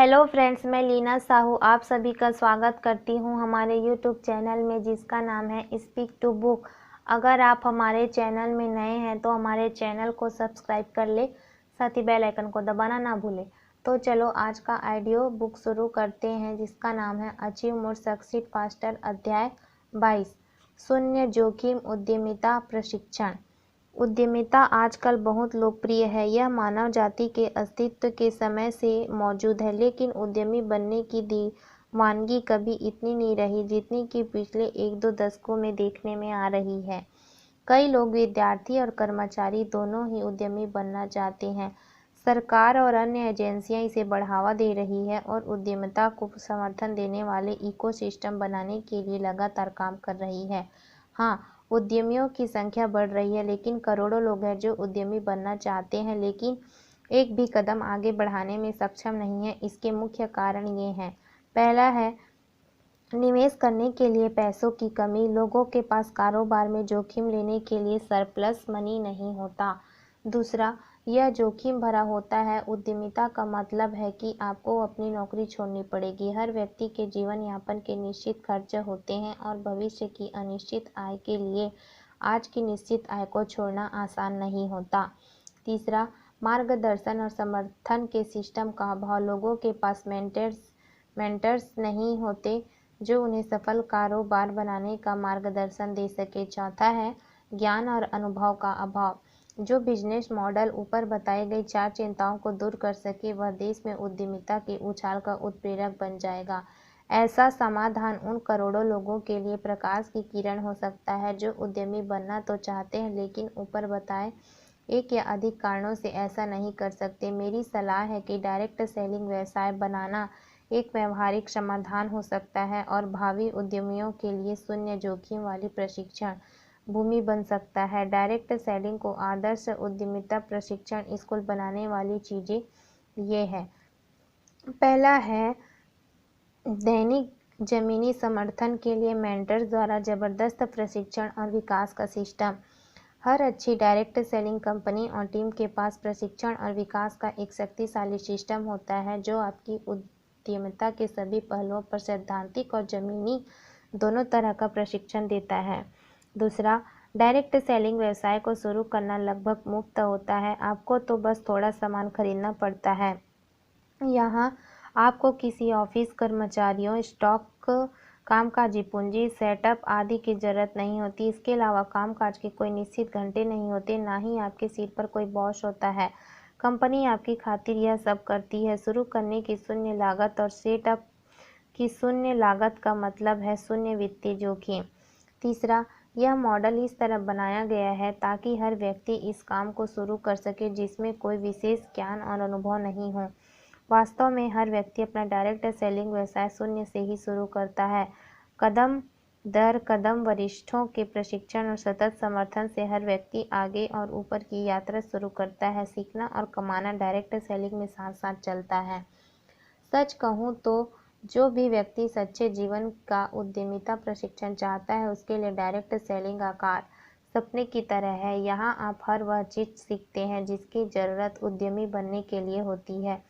Hello friends, मैं लीना साहू आप सभी का स्वागत करती हूं हमारे यूट्यूब चैनल में जिसका नाम है स्पीक टू बुक। अगर आप हमारे चैनल में नए हैं तो हमारे चैनल को सब्सक्राइब कर ले, साथ ही बेल आइकन को दबाना ना भूलें। तो चलो आज का ऑडियो बुक शुरू करते हैं जिसका नाम है अचीव मोर सक्सीड फास्टर। अध्याय 22 शून्य जोखिम उद्यमिता प्रशिक्षण। उद्यमिता आजकल बहुत लोकप्रिय है। यह मानव जाति के अस्तित्व के समय से मौजूद है, लेकिन उद्यमी बनने की दीवानगी कभी इतनी नहीं रही जितनी कि पिछले 1-2 दशकों में देखने में आ रही है। कई लोग, विद्यार्थी और कर्मचारी दोनों ही उद्यमी बनना चाहते हैं। सरकार और अन्य एजेंसियां इसे बढ़ावा दे रही है और उद्यमिता को समर्थन देने वाले इकोसिस्टम बनाने के लिए लगातार काम कर रही है। हाँ, उद्यमियों की संख्या बढ़ रही है, लेकिन करोड़ों लोग हैं जो उद्यमी बनना चाहते हैं लेकिन एक भी कदम आगे बढ़ाने में सक्षम नहीं है। इसके मुख्य कारण ये हैं। पहला है निवेश करने के लिए पैसों की कमी। लोगों के पास कारोबार में जोखिम लेने के लिए सरप्लस मनी नहीं होता। दूसरा, यह जोखिम भरा होता है। उद्यमिता का मतलब है कि आपको अपनी नौकरी छोड़नी पड़ेगी। हर व्यक्ति के जीवन यापन के निश्चित खर्च होते हैं और भविष्य की अनिश्चित आय के लिए आज की निश्चित आय को छोड़ना आसान नहीं होता। तीसरा, मार्गदर्शन और समर्थन के सिस्टम का अभाव। लोगों के पास मेंटर्स नहीं होते जो उन्हें सफल कारोबार बनाने का मार्गदर्शन दे सके। चौथा है ज्ञान और अनुभव का अभाव। जो बिजनेस मॉडल ऊपर बताई गई 4 चिंताओं को दूर कर सके वह देश में उद्यमिता के उछाल का उत्प्रेरक बन जाएगा। ऐसा समाधान उन करोड़ों लोगों के लिए प्रकाश की किरण हो सकता है जो उद्यमी बनना तो चाहते हैं लेकिन ऊपर बताए एक या अधिक कारणों से ऐसा नहीं कर सकते। मेरी सलाह है कि डायरेक्ट सेलिंग व्यवसाय बनाना एक व्यावहारिक समाधान हो सकता है और भावी उद्यमियों के लिए शून्य जोखिम वाली प्रशिक्षण भूमि बन सकता है। डायरेक्ट सेलिंग को आदर्श उद्यमिता प्रशिक्षण स्कूल बनाने वाली चीजें ये है। पहला है दैनिक जमीनी समर्थन के लिए मेंटर्स द्वारा जबरदस्त प्रशिक्षण और विकास का सिस्टम। हर अच्छी डायरेक्ट सेलिंग कंपनी और टीम के पास प्रशिक्षण और विकास का एक शक्तिशाली सिस्टम होता है जो आपकी उद्यमिता के सभी पहलुओं पर सैद्धांतिक और जमीनी दोनों तरह का प्रशिक्षण देता है। दूसरा, डायरेक्ट सेलिंग व्यवसाय को शुरू करना लगभग मुफ्त होता है। आपको तो बस थोड़ा सामान खरीदना पड़ता है। यहाँ आपको किसी ऑफिस कर्मचारियों, स्टॉक, कामकाजी पूंजी, सेटअप आदि की जरूरत नहीं होती। इसके अलावा कामकाज के कोई निश्चित घंटे नहीं होते, ना ही आपके सिर पर कोई बॉस होता है। कंपनी आपकी खातिर यह सब करती है। शुरू करने की शून्य लागत और सेटअप की शून्य लागत का मतलब है शून्य वित्तीय जोखिम। तीसरा, यह मॉडल इस तरह बनाया गया है ताकि हर व्यक्ति इस काम को शुरू कर सके जिसमें कोई विशेष ज्ञान और अनुभव नहीं हो। वास्तव में हर व्यक्ति अपना डायरेक्ट सेलिंग व्यवसाय शून्य से ही शुरू करता है। कदम दर कदम वरिष्ठों के प्रशिक्षण और सतत समर्थन से हर व्यक्ति आगे और ऊपर की यात्रा शुरू करता है। सीखना और कमाना डायरेक्ट सेलिंग में साथ साथ चलता है। सच कहूँ तो जो भी व्यक्ति सच्चे जीवन का उद्यमिता प्रशिक्षण चाहता है उसके लिए डायरेक्ट सेलिंग आकार सपने की तरह है। यहाँ आप हर वह चीज सीखते हैं जिसकी जरूरत उद्यमी बनने के लिए होती है,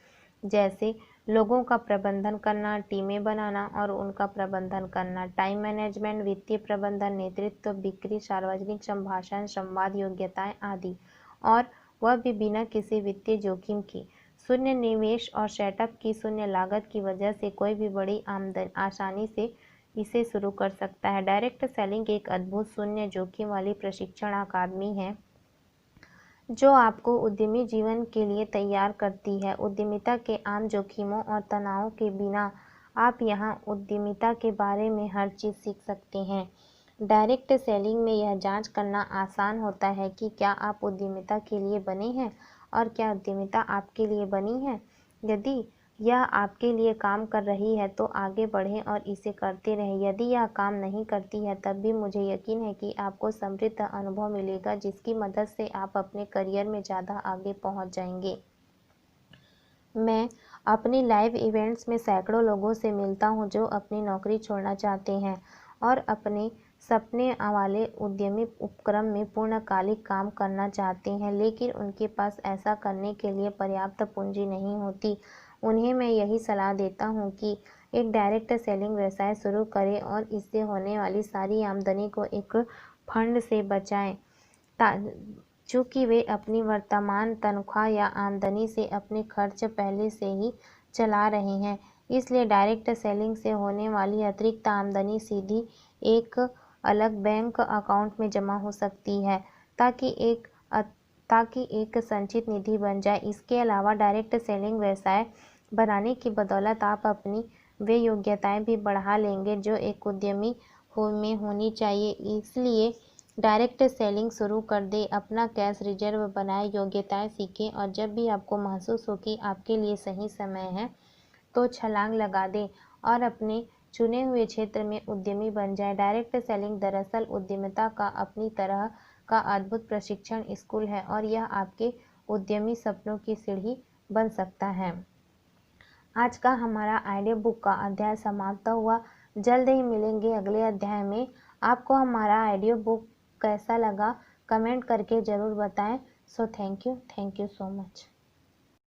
जैसे लोगों का प्रबंधन करना, टीमें बनाना और उनका प्रबंधन करना, टाइम मैनेजमेंट, वित्तीय प्रबंधन, नेतृत्व, बिक्री, सार्वजनिक संभाषण, संवाद योग्यताएं आदि, और वह भी बिना किसी वित्तीय जोखिम की। शून्य निवेश और सेटअप की शून्य लागत की वजह से कोई भी बड़ी आमदनी आसानी से इसे शुरू कर सकता है। डायरेक्ट सेलिंग एक अद्भुत शून्य जोखिम वाली प्रशिक्षण अकादमी है जो आपको उद्यमी जीवन के लिए तैयार करती है। उद्यमिता के आम जोखिमों और तनावों के बिना आप यहाँ उद्यमिता के बारे में हर चीज़ सीख सकते हैं। डायरेक्ट सेलिंग में यह जांच करना आसान होता है कि क्या आप उद्यमिता के लिए बने हैं और क्या उद्यमिता आपके लिए बनी है। यदि यह आपके लिए काम कर रही है तो आगे बढ़ें और इसे करते रहें। यदि यह काम नहीं करती है तब भी मुझे यकीन है कि आपको समृद्ध अनुभव मिलेगा जिसकी मदद से आप अपने करियर में ज़्यादा आगे पहुंच जाएंगे। मैं अपने लाइव इवेंट्स में सैकड़ों लोगों से मिलता हूं जो अपनी नौकरी छोड़ना चाहते हैं और अपने सपने वाले उद्यमी उपक्रम में पूर्णकालिक काम करना चाहते हैं, लेकिन उनके पास ऐसा करने के लिए पर्याप्त पूंजी नहीं होती। उन्हें मैं यही सलाह देता हूं कि एक डायरेक्ट सेलिंग व्यवसाय शुरू करें और इससे होने वाली सारी आमदनी को एक फंड से बचाएं, चूँकि वे अपनी वर्तमान तनख्वाह या आमदनी से अपने खर्च पहले से ही चला रहे हैं। इसलिए डायरेक्ट सेलिंग से होने वाली अतिरिक्त आमदनी सीधी एक अलग बैंक अकाउंट में जमा हो सकती है, ताकि एक संचित निधि बन जाए। इसके अलावा डायरेक्ट सेलिंग व्यवसाय बनाने की बदौलत आप अपनी वे योग्यताएं भी बढ़ा लेंगे जो एक उद्यमी में होनी चाहिए। इसलिए डायरेक्ट सेलिंग शुरू कर दें, अपना कैश रिजर्व बनाएं, योग्यताएं सीखें और जब भी आपको महसूस हो कि आपके लिए सही समय है तो छलांग लगा दें और अपने चुने हुए क्षेत्र में उद्यमी बन जाएं। डायरेक्ट सेलिंग दरअसल उद्यमिता का अपनी तरह का अद्भुत प्रशिक्षण स्कूल है और यह आपके उद्यमी सपनों की सीढ़ी बन सकता है। आज का हमारा आइडिया बुक का अध्याय समाप्त हुआ। जल्द ही मिलेंगे अगले अध्याय में। आपको हमारा ऑडियो बुक कैसा लगा कमेंट करके ज़रूर बताएं। So thank you so much.